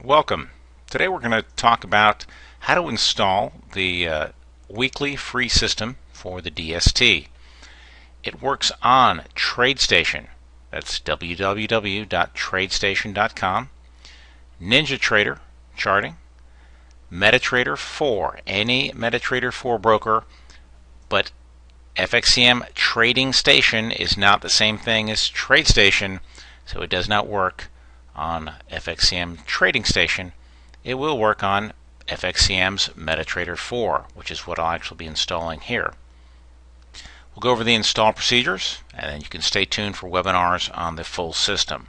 Welcome. Today we're going to talk about how to install the weekly free system for the DST. It works on Tradestation. That's www.tradestation.com. NinjaTrader charting, MetaTrader 4, any MetaTrader 4 broker, but FXCM Trading Station is not the same thing as Tradestation, so it does not work on FXCM Trading Station. It will work on FXCM's MetaTrader 4, which is what I'll actually be installing here. We'll go over the install procedures, and then you can stay tuned for webinars on the full system.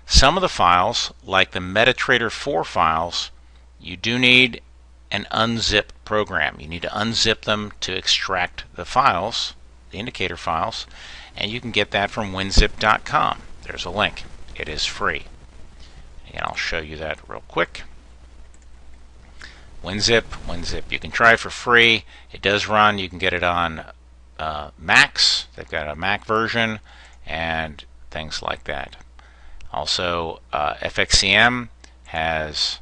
Some of the files, like the MetaTrader 4 files, you do need an unzip program. You need to unzip them to extract the files, the indicator files, and you can get that from winzip.com. There's a link. It is free. And I'll show you that real quick. WinZip, you can try it for free. It does run. You can get it on Macs. They've got a Mac version and things like that. Also, FXCM has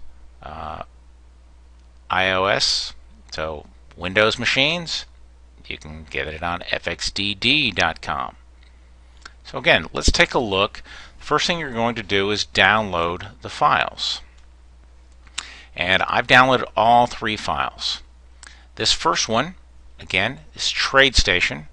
iOS, so Windows machines. You can get it on fxdd.com. So again, let's take a look. First thing you're going to do is download the files. And I've downloaded all three files. This first one, again, is Tradestation.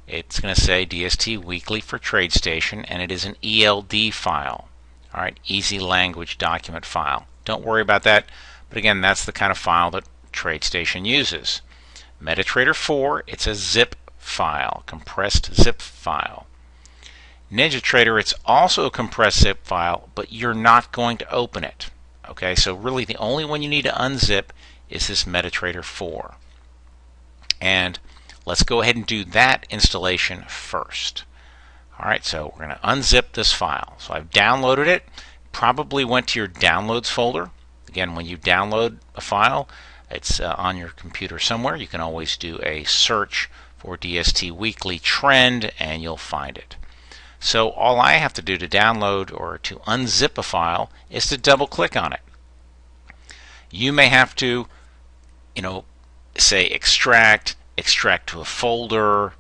It's going to say DST Weekly for Tradestation, and it is an ELD file. All right, easy language document file. Don't worry about that, but again, that's the kind of file that Tradestation uses. MetaTrader 4, it's a zip file, compressed zip file. NinjaTrader, it's also a compressed zip file, but you're not going to open it. Okay, so really the only one you need to unzip is this MetaTrader 4. And let's go ahead and do that installation first. Alright, so we're going to unzip this file. So I've downloaded it, probably went to your downloads folder. Again, when you download a file, it's on your computer somewhere. You can always do a search for DST Weekly Trend and you'll find it. So all I have to do to download or to unzip a file is to double click on it. You may have to, say extract to a folder,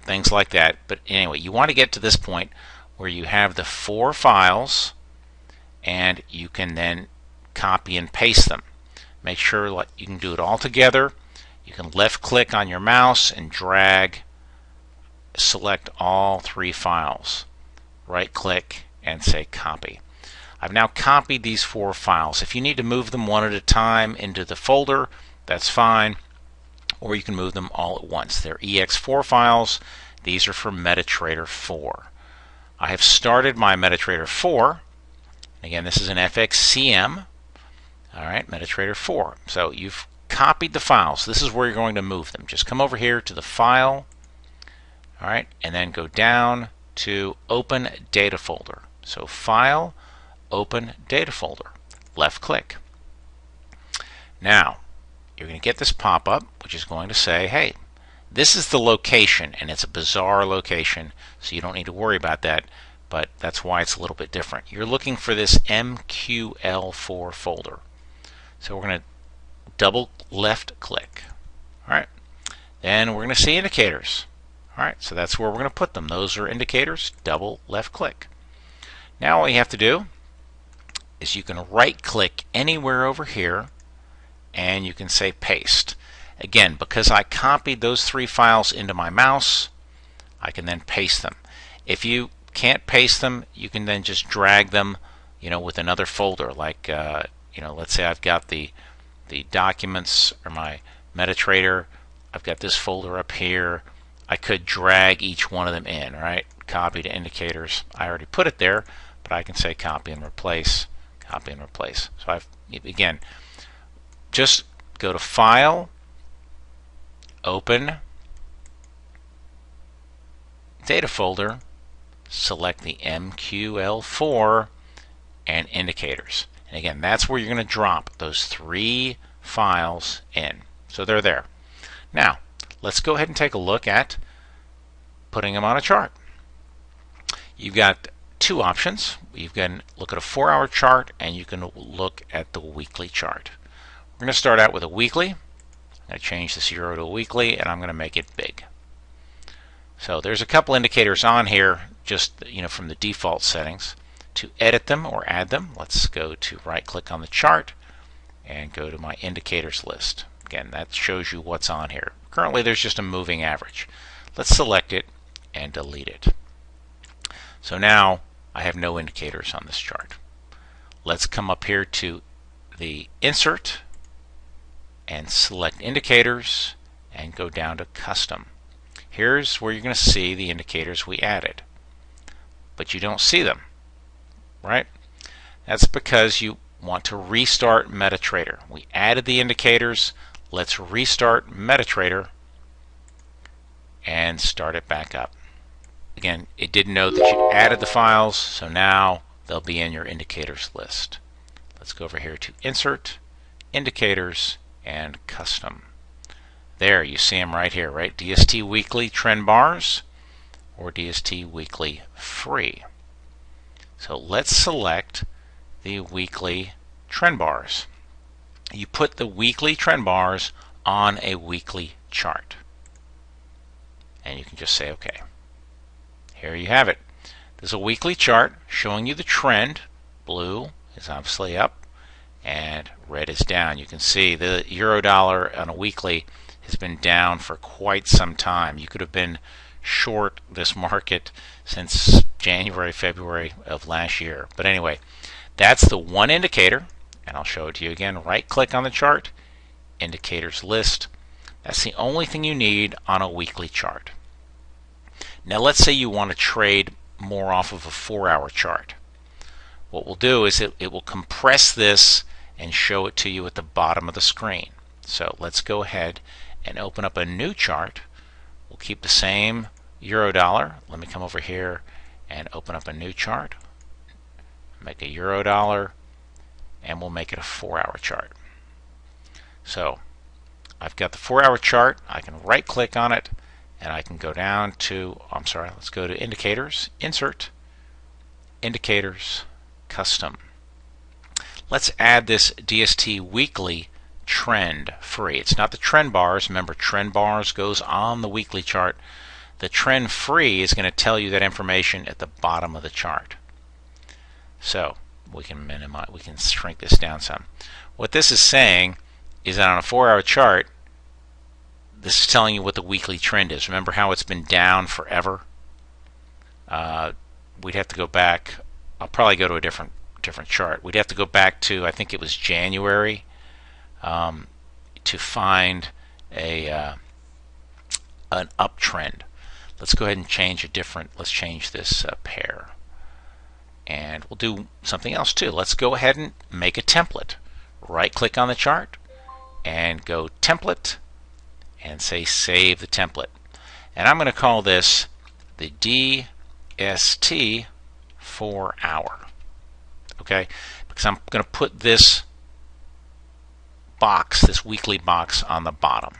things like that. But anyway, you want to get to this point where you have the four files and you can then copy and paste them. Make sure you can do it all together. You can left click on your mouse and drag, select all three files. Right click and say copy. I've now copied these four files. If you need to move them one at a time into the folder, that's fine. Or you can move them all at once. They're ex4 files. These are for MetaTrader 4. I have started my MetaTrader 4. Again, this is an FXCM. Alright, MetaTrader 4. So you've copied the files. This is where you're going to move them. Just come over here to the file. Alright, and then go down to Open Data Folder. So File, Open Data Folder. Left click. Now, you're going to get this pop-up, which is going to say, hey, this is the location, and it's a bizarre location, so you don't need to worry about that, but that's why it's a little bit different. You're looking for this MQL4 folder. So we're going to double left click. Alright, then we're going to see indicators. Alright, so that's where we're going to put them. Those are indicators. Double left click. Now all you have to do is you can right click anywhere over here and you can say paste. Again, because I copied those three files into my mouse, I can then paste them. If you can't paste them, you can then just drag them, with another folder. Like, let's say I've got the documents or my MetaTrader. I've got this folder up here. I could drag each one of them in, right? Copy to indicators. I already put it there, but I can say copy and replace, copy and replace. So again, just go to File, Open, Data Folder, select the MQL4 and Indicators. And again, that's where you're going to drop those three files in. So they're there. Now, let's go ahead and take a look at putting them on a chart. You've got two options. You can look at a 4-hour chart and you can look at the weekly chart. We're going to start out with a weekly. I'm going to change this euro to a weekly and I'm going to make it big. So there's a couple indicators on here just from the default settings. To edit them or add them, let's go to right click on the chart and go to my indicators list. Again, that shows you what's on here. Currently there's just a moving average. Let's select it and delete it. So now I have no indicators on this chart. Let's come up here to the insert and select indicators and go down to custom. Here's where you're going to see the indicators we added, but you don't see them, right? That's because you want to restart MetaTrader. We added the indicators. Let's restart MetaTrader and start it back up. Again, it didn't know that you added the files, so now they'll be in your indicators list. Let's go over here to Insert, Indicators, and Custom. There, you see them right here, right? DST Weekly Trend Bars or DST Weekly Free. So let's select the weekly trend bars. You put the weekly trend bars on a weekly chart. And you can just say OK. Here you have it. There's a weekly chart showing you the trend. Blue is obviously up and red is down. You can see the euro dollar on a weekly has been down for quite some time. You could have been short this market since January, February of last year. But anyway, that's the one indicator, and I'll show it to you again. Right click on the chart, indicators list. That's the only thing you need on a weekly chart. Now let's say you want to trade more off of a 4-hour chart. What we'll do is it will compress this and show it to you at the bottom of the screen. So let's go ahead and open up a new chart. We'll keep the same euro dollar. Let me come over here and open up a new chart. Make a euro dollar and we'll make it a 4-hour chart. So I've got the 4-hour chart. I can right click on it and I can go down to, let's go to Indicators, Insert, Indicators, Custom. Let's add this DST Weekly Trend Free. It's not the trend bars. Remember, trend bars goes on the weekly chart. The trend free is going to tell you that information at the bottom of the chart. So we can minimize, we can shrink this down some. What this is saying is that on a 4-hour chart, this is telling you what the weekly trend is. Remember how it's been down forever? We'd have to go back. I'll probably go to a different chart. We'd have to go back to, I think it was January, to find an uptrend. Let's go ahead and change let's change this pair. And we'll do something else too. Let's go ahead and make a template. Right click on the chart and go Template and say Save the Template. And I'm going to call this the DST 4-hour. Okay? Because I'm going to put this box, this weekly box, on the bottom.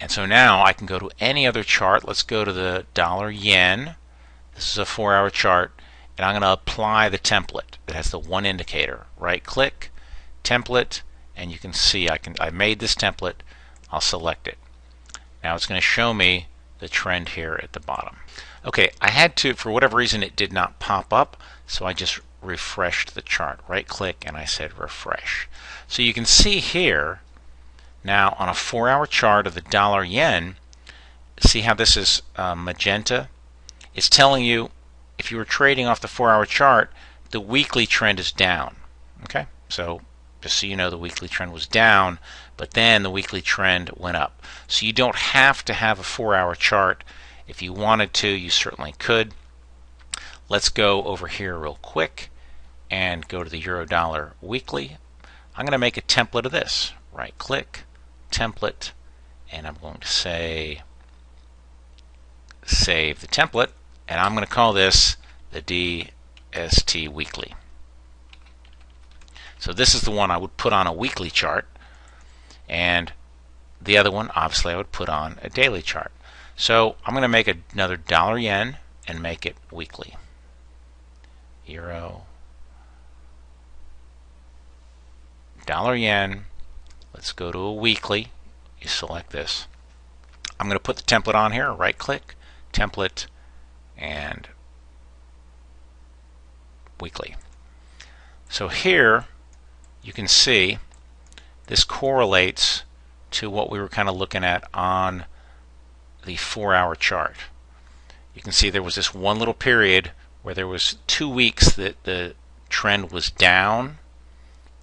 And so now I can go to any other chart. Let's go to the dollar yen. This is a 4-hour chart, and I'm going to apply the template that has the one indicator. Right click, template, and you can see I made this template. I'll select it. Now it's going to show me the trend here at the bottom. Okay, I had to, for whatever reason, it did not pop up, so I just refreshed the chart. Right click and I said refresh. So you can see here now on a 4-hour chart of the dollar yen, see how this is magenta? It's telling you if you were trading off the 4-hour chart, the weekly trend is down. Okay, so just so you know, the weekly trend was down, but then the weekly trend went up. So you don't have to have a 4-hour chart. If you wanted to, you certainly could. Let's go over here real quick and go to the euro dollar weekly. I'm going to make a template of this. Right click, template, and I'm going to say save the template, and I'm going to call this the DST weekly. So this is the one I would put on a weekly chart, and the other one obviously I would put on a daily chart. So I'm going to make another dollar yen and make it weekly. euro, dollar yen. Let's go to a weekly. You select this. I'm going to put the template on here. Right click, template, and weekly. So here you can see this correlates to what we were kind of looking at on the 4-hour chart. You can see there was this one little period where there was 2 weeks that the trend was down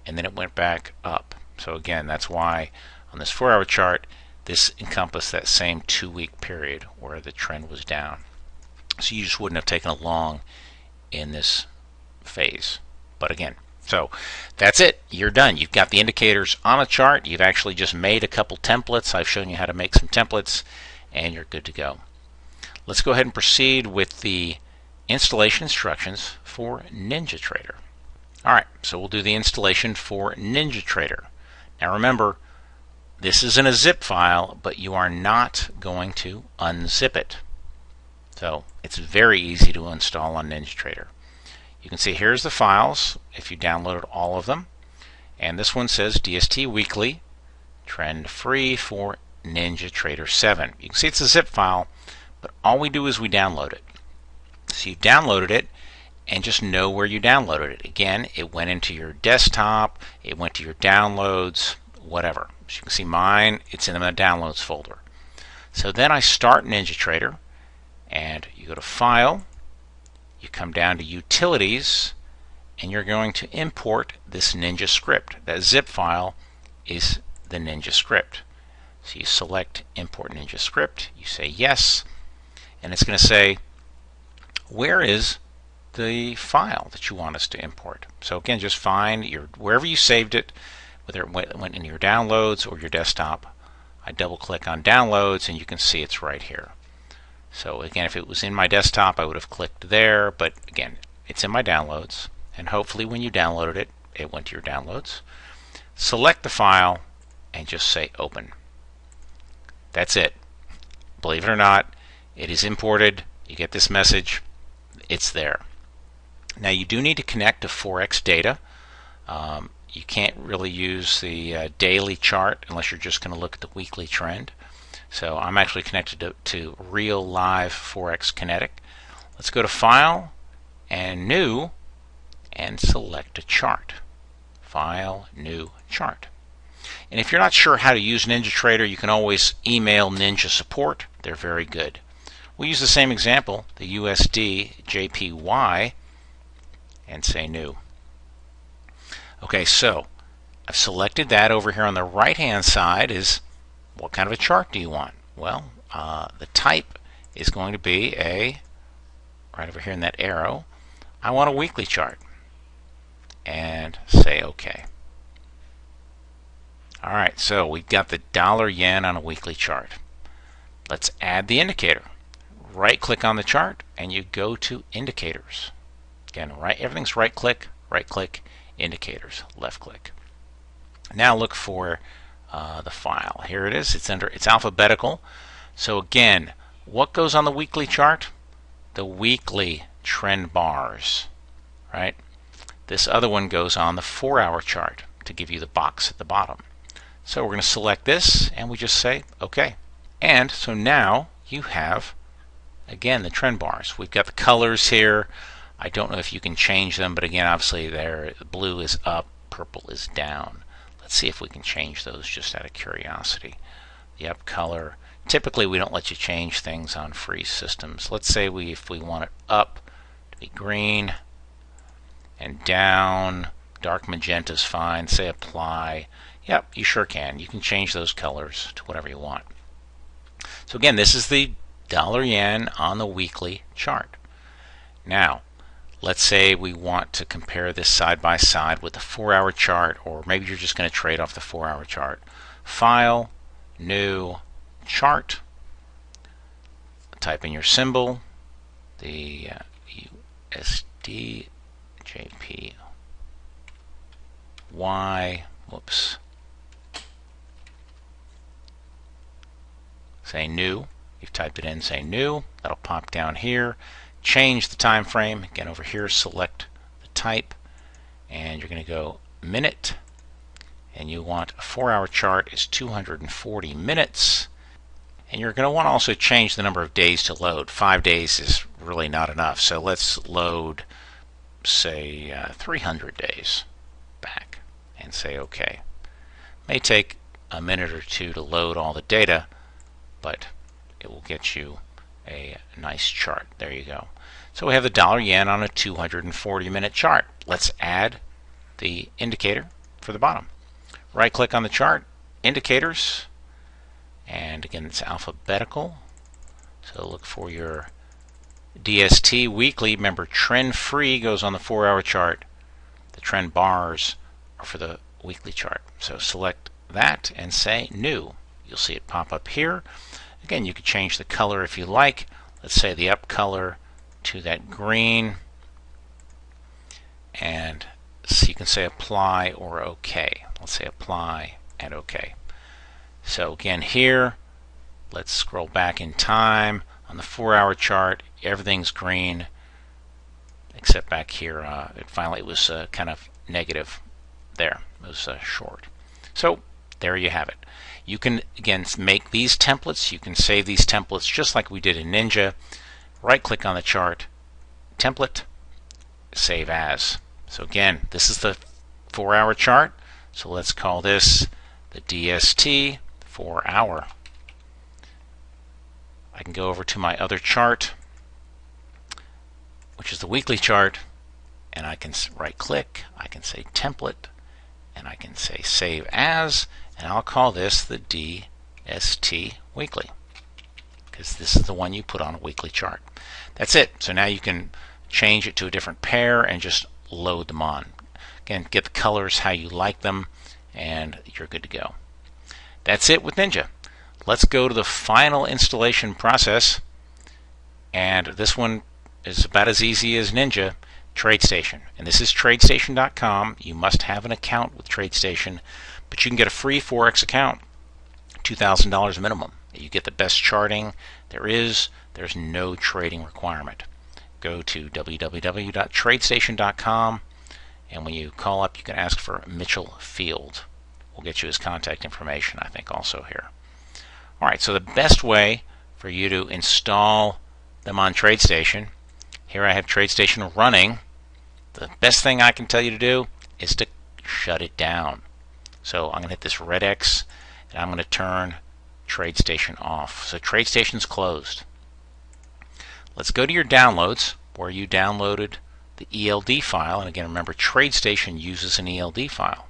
and then it went back up. So again, that's why on this 4-hour chart this encompassed that same 2-week period where the trend was down. So you just wouldn't have taken a long in this phase. But again, so that's it. You're done. You've got the indicators on a chart. You've actually just made a couple templates. I've shown you how to make some templates, and you're good to go. Let's go ahead and proceed with the installation instructions for NinjaTrader. Alright, so we'll do the installation for NinjaTrader. Now remember, this is in a zip file, but you are not going to unzip it. So it's very easy to install on NinjaTrader. You can see here's the files if you downloaded all of them, and this one says DST Weekly Trend Free for NinjaTrader 7. You can see it's a zip file, but all we do is we download it. So you've downloaded it, and just know where you downloaded it. Again, it went into your desktop, it went to your downloads, whatever. So you can see mine, it's in the downloads folder. So then I start NinjaTrader, and you go to File, you come down to Utilities, and you're going to import this Ninja script. That zip file is the Ninja script. So you select Import Ninja script, you say yes, and it's going to say, where is the file that you want us to import? So again, just find wherever you saved it, whether it went in your downloads or your desktop. I double click on downloads and you can see it's right here. So again, if it was in my desktop I would have clicked there, but again, it's in my downloads, and hopefully when you downloaded it, it went to your downloads. Select the file and just say open. That's it. Believe it or not, it is imported. You get this message, it's there. Now you do need to connect to Forex data. You can't really use the daily chart unless you're just going to look at the weekly trend. So I'm actually connected to real live Forex Kinetic. Let's go to File and New and select a chart. File, New, Chart. And if you're not sure how to use NinjaTrader, you can always email Ninja Support. They're very good. We'll use the same example, the USD JPY, and say New. Okay, so I've selected that. Over here on the right hand side is what kind of a chart do you want? Well, the type is going to be right over here in that arrow, I want a weekly chart. And say OK. Alright, so we've got the dollar yen on a weekly chart. Let's add the indicator. Right click on the chart and you go to indicators. Again, everything's right click, indicators, left click. Now look for the file. Here it is. It's alphabetical. So again, what goes on the weekly chart? The weekly trend bars, right? This other one goes on the 4-hour chart to give you the box at the bottom. So we're going to select this and we just say OK. And so now you have, again, the trend bars. We've got the colors here. I don't know if you can change them, but again, obviously there, the blue is up, purple is down. Let's see if we can change those just out of curiosity. The up color. Typically we don't let you change things on free systems. Let's say if we want it up to be green and down, dark magenta is fine. Say apply. Yep, you sure can. You can change those colors to whatever you want. So again, this is the dollar yen on the weekly chart. Now, let's say we want to compare this side by side with the 4-hour chart, or maybe you're just going to trade off the 4-hour chart. File, New, Chart. Type in your symbol, the USD JPY. Whoops. Say New. You've typed it in, say New. That'll pop down here. change the time frame, again over here select the type, and you're going to go minute, and you want a 4-hour chart is 240 minutes. And you're going to want to also change the number of days to load. 5 days is really not enough, so let's load, say, 300 days back and say OK. May take a minute or two to load all the data, but it will get you a nice chart. There you go. So we have the dollar-yen on a 240-minute chart. Let's add the indicator for the bottom. Right-click on the chart, Indicators, and again it's alphabetical. So look for your DST weekly. Remember, trend-free goes on the 4-hour chart. The trend bars are for the weekly chart. So select that and say New. You'll see it pop up here. Again, you could change the color if you like. Let's say the up color to that green, and so you can say apply or OK. Let's say apply and OK. So again here, let's scroll back in time. On the 4-hour chart, everything's green, except back here, it was kind of negative there. It was short. So there you have it. You can, again, make these templates. You can save these templates just like we did in Ninja. Right-click on the chart, Template, Save As. So again, this is the 4-hour chart. So let's call this the DST 4-hour. I can go over to my other chart, which is the weekly chart, and I can right-click, I can say Template, and I can say Save As, and I'll call this the DST Weekly, because this is the one you put on a weekly chart. That's it. So now you can change it to a different pair and just load them on. Again, get the colors how you like them, and you're good to go. That's it with Ninja. Let's go to the final installation process, and this one is about as easy as Ninja. Tradestation, and this is Tradestation.com. You must have an account with Tradestation, but you can get a free Forex account, $2,000 minimum. You get the best charting there is. There's no trading requirement. Go to www.tradestation.com, and when you call up, you can ask for Mitchell Field. We'll get you his contact information, I think, also here. All right, so the best way for you to install them on Tradestation, here I have Tradestation running. The best thing I can tell you to do is to shut it down. So I'm going to hit this red X, and I'm going to turn Tradestation off. So Tradestation's closed. Let's go to your downloads, where you downloaded the ELD file. And again, remember, Tradestation uses an ELD file.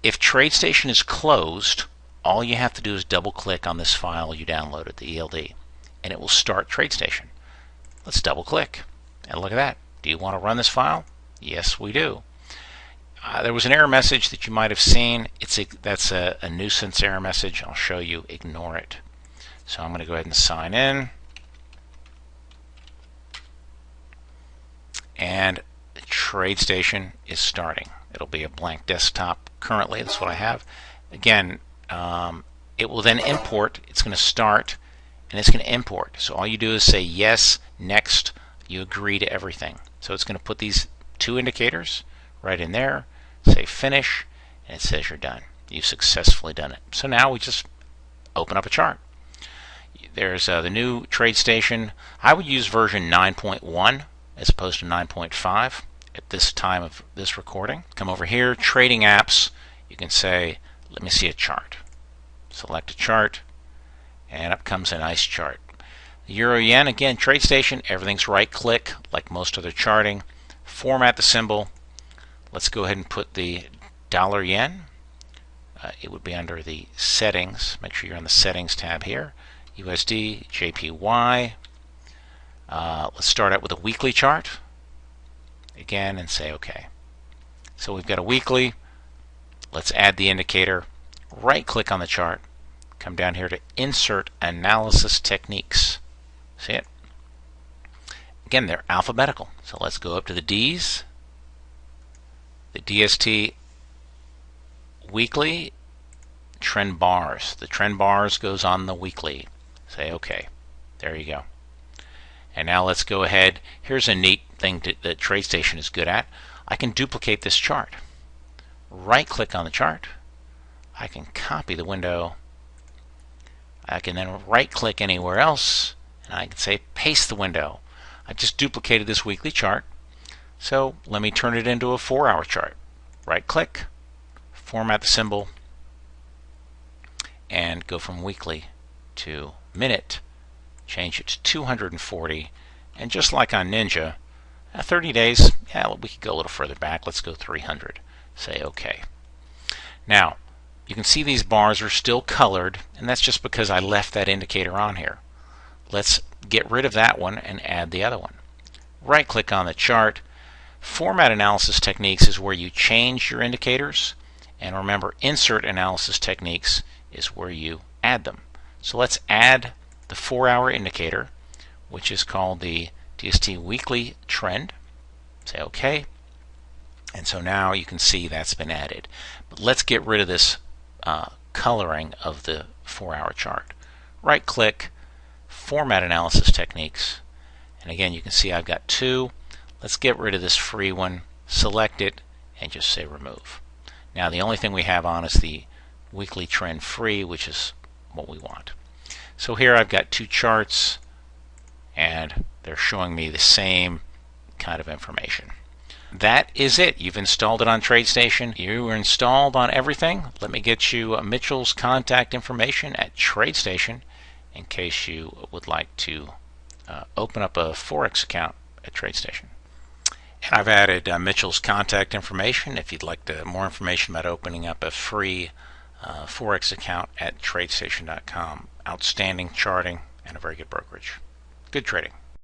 If Tradestation is closed, all you have to do is double-click on this file you downloaded, the ELD, and it will start Tradestation. Let's double-click, and look at that. Do you want to run this file? Yes, we do. There was an error message that you might have seen. That's a nuisance error message. I'll show you. Ignore it. So I'm going to go ahead and sign in. And Tradestation is starting. It'll be a blank desktop currently. That's what I have. Again, it will then import. It's going to start, and it's going to import. So all you do is say yes, next. You agree to everything. So it's going to put these two indicators right in there, say finish, and it says you're done. You've successfully done it. So now we just open up a chart. There's the new Tradestation. I would use version 9.1 as opposed to 9.5 at this time of this recording. Come over here, Trading Apps. You can say, let me see a chart. Select a chart, and up comes a nice chart. The Euro Yen, again, Tradestation, everything's right-click like most other charting. Format the symbol. Let's go ahead and put the dollar yen. It would be under the settings. Make sure you're on the settings tab here. USD, JPY. Let's start out with a weekly chart again and say OK. So we've got a weekly. Let's add the indicator. Right-click on the chart. Come down here to Insert Analysis Techniques. See it? Again, they're alphabetical. So let's go up to the D's. The DST weekly trend bars. The trend bars goes on the weekly. Say OK. There you go. And now let's go ahead. Here's a neat thing that Tradestation is good at. I can duplicate this chart. Right click on the chart. I can copy the window. I can then right click anywhere else and I can say paste the window. I just duplicated this weekly chart. So let me turn it into a 4-hour chart. Right click, format the symbol, and go from weekly to minute. Change it to 240, and just like on Ninja, 30 days, yeah, we could go a little further back. Let's go 300. Say OK. Now, you can see these bars are still colored, and that's just because I left that indicator on here. Let's get rid of that one and add the other one. Right click on the chart. Format analysis techniques is where you change your indicators, and remember, insert analysis techniques is where you add them. So let's add the 4-hour indicator, which is called the DST weekly trend. Say OK. And so now you can see that's been added. But let's get rid of this coloring of the 4-hour chart. Right click, format analysis techniques, and again you can see I've got two. Let's get rid of this free one, select it, and just say remove. Now the only thing we have on is the weekly trend free, which is what we want. So here I've got two charts, and they're showing me the same kind of information. That is it. You've installed it on Tradestation. You are installed on everything. Let me get you Mitchell's contact information at Tradestation in case you would like to open up a Forex account at Tradestation. And I've added Mitchell's contact information if you'd like more information about opening up a free Forex account at Tradestation.com. Outstanding charting and a very good brokerage. Good trading.